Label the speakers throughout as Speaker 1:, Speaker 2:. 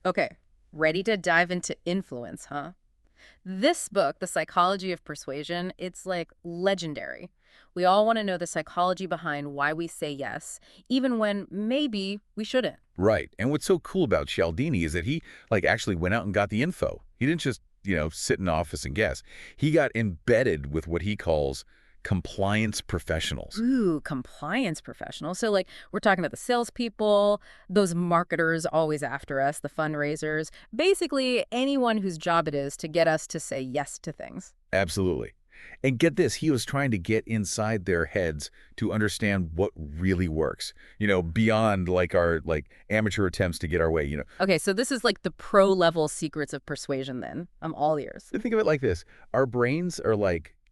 Speaker 1: Okay, ready to dive into influence, huh? This book, The Psychology of Persuasion, it's like legendary. We all want to know the psychology behind why we say yes, even when maybe we shouldn't.
Speaker 2: Right. And what's so cool about Cialdini is that he, actually went out and got the info. He didn't just, sit in office and guess. He got embedded with what he calls compliance professionals.
Speaker 1: Ooh, compliance professionals. So, like, we're talking about the salespeople, those marketers always after us, the fundraisers, basically anyone whose job it is to get us to say yes to things.
Speaker 2: Absolutely. And get this, he was trying to get inside their heads to understand what really works, beyond our amateur attempts to get our way.
Speaker 1: Okay, so this is like the pro level secrets of persuasion, then. I'm all ears.
Speaker 2: Think of it like this. Our brains are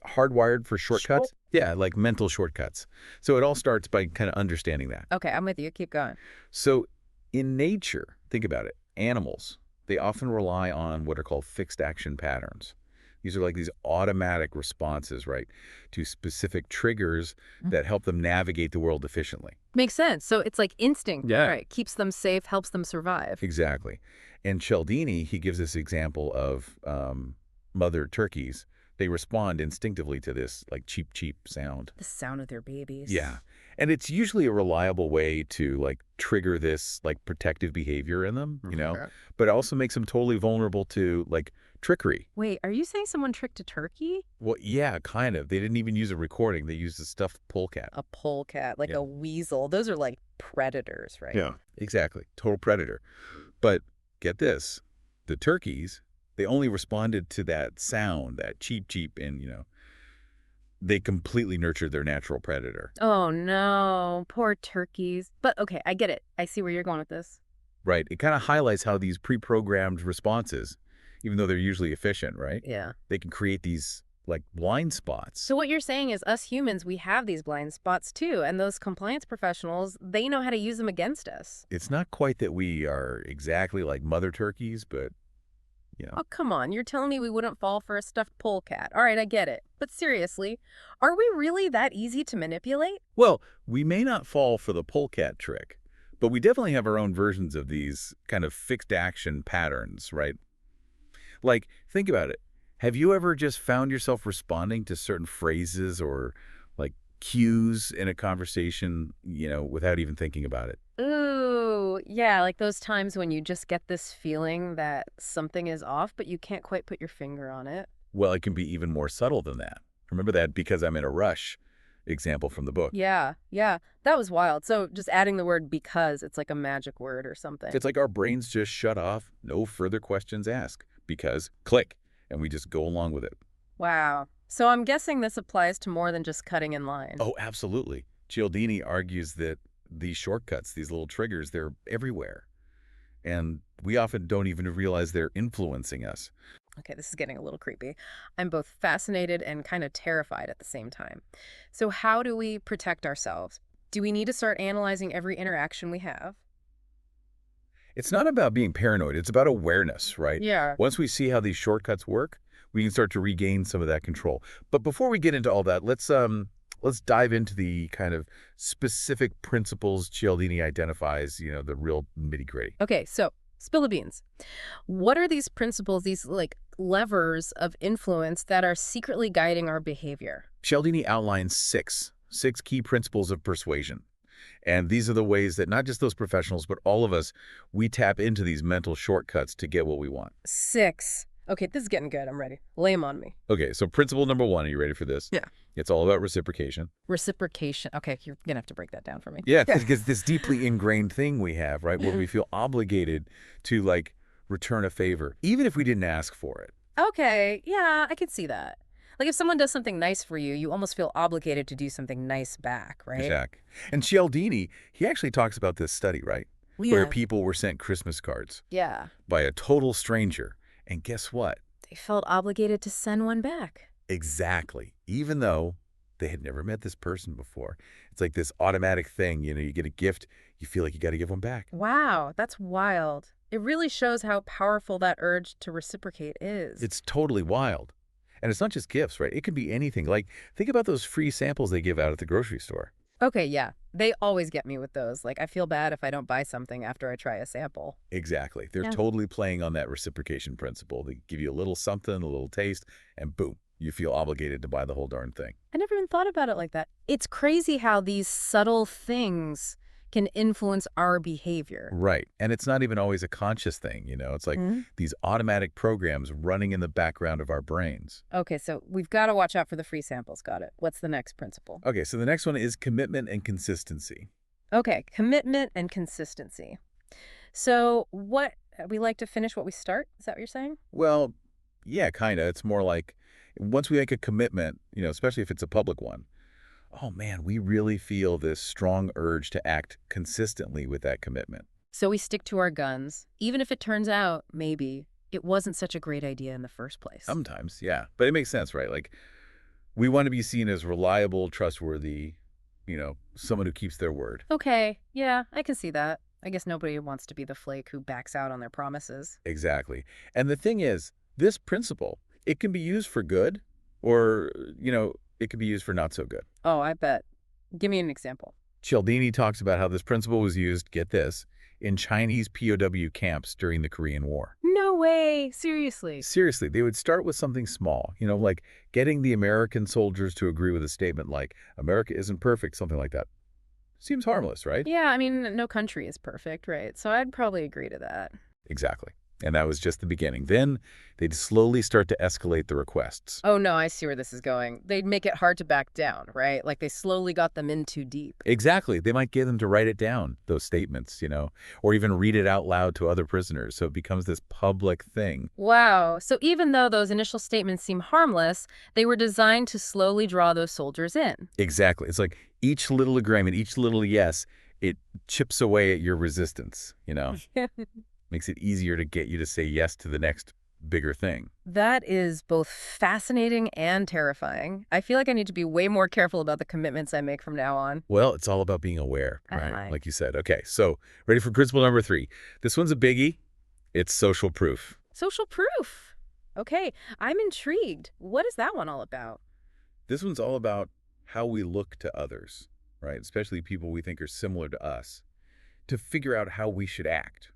Speaker 2: hardwired for
Speaker 1: Sure.
Speaker 2: shortcuts. Yeah, like mental shortcuts. So it all starts by kind of understanding that.
Speaker 1: Okay, I'm with you. Keep going.
Speaker 2: So in nature, think about it. Animals, they often rely on what are called fixed action patterns. These are like these automatic responses, right, to specific triggers
Speaker 1: Mm.
Speaker 2: that help them navigate the world efficiently.
Speaker 1: Makes sense. So it's like instinct,
Speaker 2: Yeah.
Speaker 1: right? Keeps them safe, helps them survive.
Speaker 2: Exactly. And Cialdini, he gives this example of mother turkeys. They respond instinctively to this cheep, cheep sound.
Speaker 1: The sound of their babies.
Speaker 2: Yeah. And it's usually a reliable way to trigger this protective behavior in them,
Speaker 1: Okay.
Speaker 2: but it also makes them totally vulnerable to trickery.
Speaker 1: Wait, are you saying someone tricked a turkey?
Speaker 2: Well, yeah, kind of. They didn't even use a recording. They used a stuffed polecat.
Speaker 1: A polecat, like
Speaker 2: Yeah.
Speaker 1: a weasel. Those are like predators, right?
Speaker 2: Yeah. Exactly. Total predator. But get this, the turkeys, they only responded to that sound, that cheep cheep, and they completely nurtured their natural predator.
Speaker 1: Oh no, poor turkeys. But okay, I get it. I see where you're going with this.
Speaker 2: Right. It kind of highlights how these pre-programmed responses, even though they're usually efficient, right?
Speaker 1: Yeah.
Speaker 2: They can create these blind spots.
Speaker 1: So what you're saying is us humans, we have these blind spots too, and those compliance professionals, they know how to use them against us.
Speaker 2: It's not quite that we are exactly like mother turkeys, but
Speaker 1: Oh, come on. You're telling me we wouldn't fall for a stuffed polecat. All right, I get it. But seriously, are we really that easy to manipulate?
Speaker 2: well, we may not fall for the polecat trick, but we definitely have our own versions of these kind of fixed action patterns, right? Think about it. Have you ever just found yourself responding to certain phrases or cues in a conversation, without even thinking about it?
Speaker 1: Ooh, yeah, like those times when you just get this feeling that something is off, but you can't quite put your finger on it.
Speaker 2: Well, it can be even more subtle than that. Remember that because I'm in a rush example from the book.
Speaker 1: Yeah, yeah, that was wild. So just adding the word because, it's like a magic word or something.
Speaker 2: It's like our brains just shut off, no further questions asked, because click, and we just go along with it.
Speaker 1: Wow. So I'm guessing this applies to more than just cutting in line.
Speaker 2: Oh, absolutely. Cialdini argues that these shortcuts, these little triggers, they're everywhere. And we often don't even realize they're influencing us.
Speaker 1: Okay, this is getting a little creepy. I'm both fascinated and kind of terrified at the same time. So how do we protect ourselves? Do we need to start analyzing every interaction we have?
Speaker 2: It's not about being paranoid, it's about awareness, right?
Speaker 1: Yeah.
Speaker 2: Once we see how these shortcuts work, we can start to regain some of that control. But before we get into all that, let's dive into the kind of specific principles Cialdini identifies, the real nitty-gritty.
Speaker 1: Okay, so spill the beans. What are these principles, these like levers of influence that are secretly guiding our behavior?
Speaker 2: Cialdini outlines six key principles of persuasion. And these are the ways that not just those professionals, but all of us, we tap into these mental shortcuts to get what we want.
Speaker 1: 6. Okay, this is getting good. I'm ready. Lay 'em on me.
Speaker 2: Okay, so principle number 1, are you ready for this?
Speaker 1: Yeah.
Speaker 2: It's all about reciprocation.
Speaker 1: Reciprocation. Okay, you're going to have to break that down for me.
Speaker 2: Yeah, because this deeply ingrained thing we have, right, where we feel obligated to return a favor, even if we didn't ask for it.
Speaker 1: Okay, yeah, I could see that. Like if someone does something nice for you, you almost feel obligated to do something nice back, right?
Speaker 2: Jack. And Cialdini, he actually talks about this study, right? Where people were sent Christmas cards
Speaker 1: Yeah.
Speaker 2: by a total stranger. And guess what?
Speaker 1: They felt obligated to send one back.
Speaker 2: Exactly. Even though they had never met this person before. It's like this automatic thing, you get a gift, you feel like you got to give one back.
Speaker 1: Wow, that's wild. It really shows how powerful that urge to reciprocate is.
Speaker 2: It's totally wild. And it's not just gifts, right? It could be anything. Think about those free samples they give out at the grocery store.
Speaker 1: Okay, yeah. They always get me with those. Like, I feel bad if I don't buy something after I try a sample.
Speaker 2: Exactly. They're
Speaker 1: Yeah.
Speaker 2: totally playing on that reciprocation principle. They give you a little something, a little taste, and boom, you feel obligated to buy the whole darn thing.
Speaker 1: I never even thought about it like that. It's crazy how these subtle things can influence our behavior.
Speaker 2: Right. And it's not even always a conscious thing, It's like
Speaker 1: Hmm?
Speaker 2: these automatic programs running in the background of our brains.
Speaker 1: Okay, so we've got to watch out for the free samples. Got it. What's the next principle?
Speaker 2: Okay, so the next one is commitment and consistency.
Speaker 1: Okay, commitment and consistency. So, what we like to finish what we start? Is that what you're saying?
Speaker 2: Well, yeah, kind of. It's more like once we make a commitment, especially if it's a public one, oh man, we really feel this strong urge to act consistently with that commitment.
Speaker 1: So we stick to our guns, even if it turns out, maybe, it wasn't such a great idea in the first place.
Speaker 2: Sometimes, yeah. But it makes sense, right? Like we want to be seen as reliable, trustworthy, someone who keeps their word.
Speaker 1: Okay, yeah, I can see that. I guess nobody wants to be the flake who backs out on their promises.
Speaker 2: Exactly. And the thing is, this principle, it can be used for good or, it can be used for not so good.
Speaker 1: Oh, I bet. Give me an example.
Speaker 2: Cialdini talks about how this principle was used, get this, in Chinese POW camps during the Korean War.
Speaker 1: No way, seriously.
Speaker 2: Seriously, they would start with something small, like getting the American soldiers to agree with a statement like, America isn't perfect, something like that. Seems harmless, right?
Speaker 1: Yeah, I mean, no country is perfect, right? So I'd probably agree to that.
Speaker 2: Exactly. And that was just the beginning. Then they'd slowly start to escalate the requests.
Speaker 1: Oh, no, I see where this is going. They'd make it hard to back down, right? Like they slowly got them in too deep.
Speaker 2: Exactly. They might get them to write it down, those statements, or even read it out loud to other prisoners. So it becomes this public thing.
Speaker 1: Wow. So even though those initial statements seem harmless, they were designed to slowly draw those soldiers in.
Speaker 2: Exactly. It's like each little agreement, each little yes, it chips away at your resistance, Makes it easier to get you to say yes to the next bigger thing.
Speaker 1: That is both fascinating and terrifying. I feel like I need to be way more careful about the commitments I make from now on.
Speaker 2: Well, it's all about being aware, right?
Speaker 1: Aye.
Speaker 2: Like you said. Okay, so ready for principle number 3. This one's a biggie. It's social proof.
Speaker 1: Social proof. Okay, I'm intrigued. What is that one all about?
Speaker 2: This one's all about how we look to others, right? Especially people we think are similar to us, to figure out how we should act,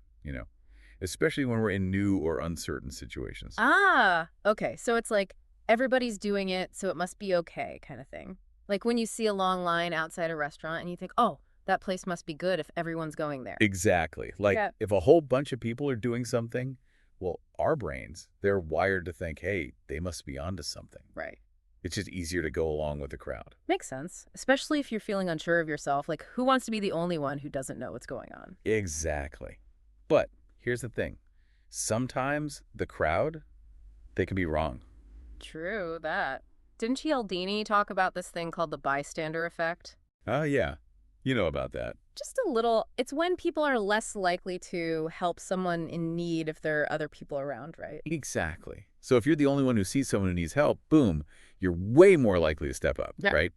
Speaker 2: especially when we're in new or uncertain situations.
Speaker 1: Ah, okay. So it's like everybody's doing it, so it must be okay kind of thing. Like when you see a long line outside a restaurant and you think, oh, that place must be good if everyone's going there.
Speaker 2: Exactly. Like
Speaker 1: Yeah.
Speaker 2: if a whole bunch of people are doing something, well, our brains, they're wired to think, hey, they must be onto something.
Speaker 1: Right.
Speaker 2: It's just easier to go along with the crowd.
Speaker 1: Makes sense. Especially if you're feeling unsure of yourself. Like, who wants to be the only one who doesn't know what's going on?
Speaker 2: Exactly. But here's the thing. Sometimes the crowd, they can be wrong.
Speaker 1: True, that. Didn't Cialdini talk about this thing called the bystander effect?
Speaker 2: Oh, yeah. You know about that.
Speaker 1: Just a little. It's when people are less likely to help someone in need if there are other people around, right?
Speaker 2: Exactly. So if you're the only one who sees someone who needs help, boom, you're way more likely to step up,
Speaker 1: Yeah.
Speaker 2: right?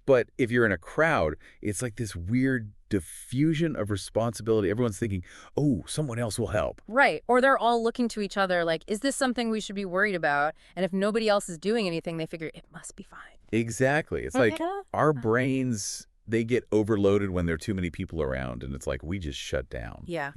Speaker 2: But if you're in a crowd, it's like this weird diffusion of responsibility. Everyone's thinking, oh, someone else will help.
Speaker 1: Right. Or they're all looking to each other like, is this something we should be worried about? And if nobody else is doing anything, they figure it must be fine.
Speaker 2: Exactly. It's like
Speaker 1: Yeah.
Speaker 2: our brains, they get overloaded when there are too many people around, and it's like we just shut down.
Speaker 1: Yeah.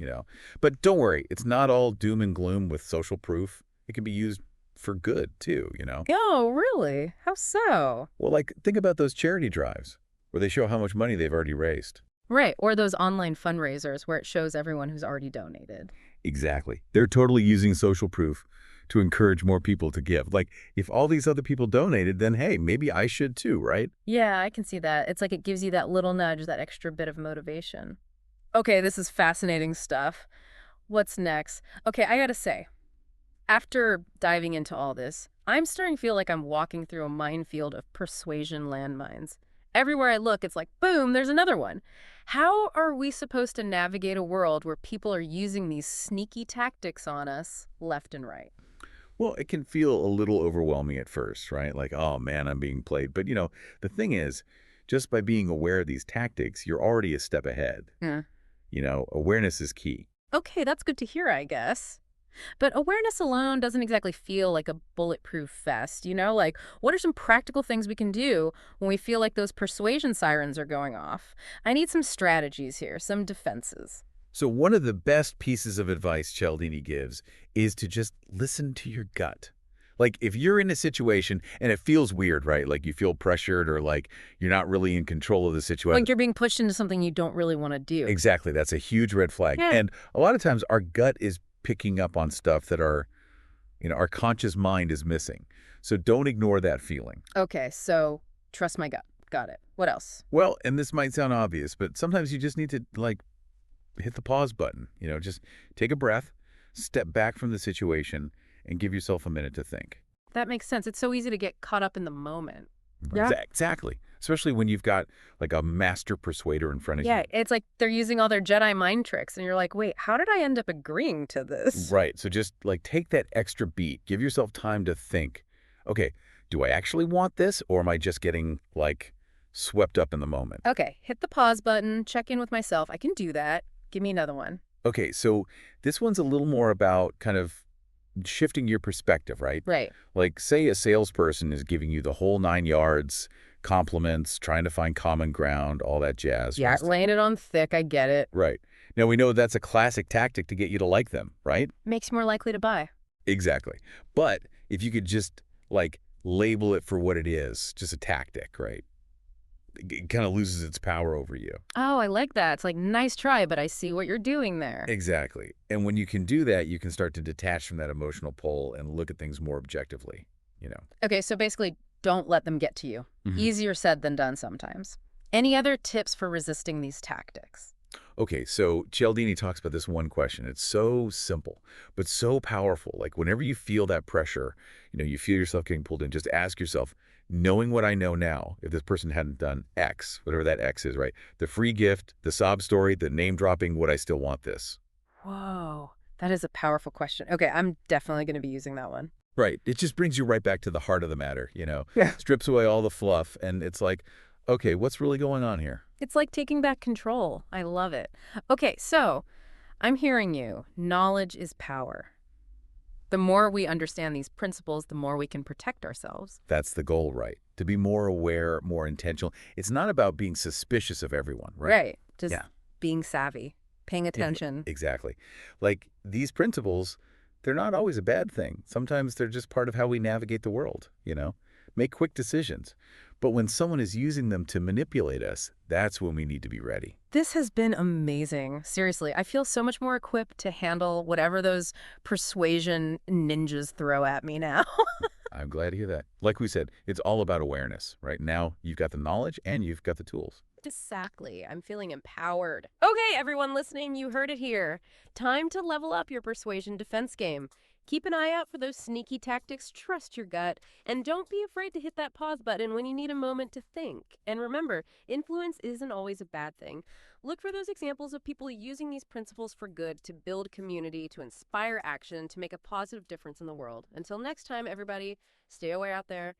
Speaker 2: But don't worry, it's not all doom and gloom with social proof. It can be used for good too.
Speaker 1: Oh, really? How so?
Speaker 2: Well, like think about those charity drives where they show how much money they've already raised.
Speaker 1: Right. Or those online fundraisers where it shows everyone who's already donated.
Speaker 2: Exactly. They're totally using social proof to encourage more people to give. Like if all these other people donated, then hey, maybe I should too, right?
Speaker 1: Yeah, I can see that. It's like it gives you that little nudge, that extra bit of motivation. Okay, this is fascinating stuff. What's next? Okay, I gotta say, after diving into all this, I'm starting to feel like I'm walking through a minefield of persuasion landmines. Everywhere I look, it's like, boom, there's another one. How are we supposed to navigate a world where people are using these sneaky tactics on us left and right?
Speaker 2: Well, it can feel a little overwhelming at first, right? Like, oh man, I'm being played. But the thing is, just by being aware of these tactics, you're already a step ahead.
Speaker 1: Yeah.
Speaker 2: Awareness is key.
Speaker 1: Okay, that's good to hear, I guess. But awareness alone doesn't exactly feel like a bulletproof vest, you know? Like, what are some practical things we can do when we feel like those persuasion sirens are going off? I need some strategies here, some defenses.
Speaker 2: So one of the best pieces of advice Cialdini gives is to just listen to your gut. Like if you're in a situation and it feels weird, right? Like you feel pressured or like you're not really in control of the situation.
Speaker 1: Like you're being pushed into something you don't really want to do.
Speaker 2: Exactly. That's a huge red flag.
Speaker 1: Yeah.
Speaker 2: And a lot of times our gut is picking up on stuff that our conscious mind is missing. So don't ignore that feeling.
Speaker 1: Okay, so trust my gut. Got it. What else?
Speaker 2: Well, and this might sound obvious, but sometimes you just need to like hit the pause button, just take a breath, step back from the situation and give yourself a minute to think.
Speaker 1: That makes sense. It's so easy to get caught up in the moment.
Speaker 2: Right.
Speaker 1: Yeah.
Speaker 2: Exactly. Especially when you've got like a master persuader in front of you.
Speaker 1: Yeah, it's like they're using all their Jedi mind tricks, and you're like, wait, how did I end up agreeing to this?
Speaker 2: Right. So just like take that extra beat, give yourself time to think, okay, do I actually want this or am I just getting like swept up in the moment?
Speaker 1: Okay, hit the pause button, check in with myself. I can do that. Give me another one.
Speaker 2: Okay, so this one's a little more about kind of shifting your perspective, right?
Speaker 1: Right.
Speaker 2: Like, say a salesperson is giving you the whole 9 yards, compliments, trying to find common ground, all that jazz.
Speaker 1: Yeah, laying it on thick. I get it.
Speaker 2: Right. Now, we know that's a classic tactic to get you to like them, right?
Speaker 1: Makes you more likely to buy.
Speaker 2: Exactly. But if you could just, like, label it for what it is, just a tactic, right? It kind of loses its power over you.
Speaker 1: Oh, I like that. It's like, nice try, but I see what you're doing there.
Speaker 2: Exactly. And when you can do that, you can start to detach from that emotional pull and look at things more objectively.
Speaker 1: Okay, so basically, don't let them get to you.
Speaker 2: Mhm.
Speaker 1: Easier said than done sometimes. Any other tips for resisting these tactics?
Speaker 2: Okay, so Cialdini talks about this one question. It's so simple, but so powerful. Like whenever you feel that pressure, you feel yourself getting pulled in, just ask yourself, knowing what I know now, if this person hadn't done X, whatever that X is, right? The free gift, the sob story, the name dropping, would I still want this?
Speaker 1: Whoa, that is a powerful question. Okay, I'm definitely going to be using that one.
Speaker 2: Right. It just brings you right back to the heart of the matter.
Speaker 1: Yeah.
Speaker 2: Strips away all the fluff, and it's like, okay, what's really going on here?
Speaker 1: It's like taking back control. I love it. Okay, so I'm hearing you. Knowledge is power. The more we understand these principles, the more we can protect ourselves.
Speaker 2: That's the goal, right? To be more aware, more intentional. It's not about being suspicious of everyone, right?
Speaker 1: Right. Just
Speaker 2: Yeah.
Speaker 1: being savvy, paying attention.
Speaker 2: Exactly. Like these principles, they're not always a bad thing. Sometimes they're just part of how we navigate the world. Make quick decisions. But when someone is using them to manipulate us, that's when we need to be ready.
Speaker 1: This has been amazing. Seriously, I feel so much more equipped to handle whatever those persuasion ninjas throw at me now.
Speaker 2: I'm glad to hear that. Like we said, it's all about awareness, right? Now you've got the knowledge and you've got the tools.
Speaker 1: Exactly. I'm feeling empowered. Okay, everyone listening, you heard it here. Time to level up your persuasion defense game. Keep an eye out for those sneaky tactics, trust your gut, and don't be afraid to hit that pause button when you need a moment to think. And remember, influence isn't always a bad thing. Look for those examples of people using these principles for good to build community, to inspire action, to make a positive difference in the world. Until next time, everybody, stay aware out there.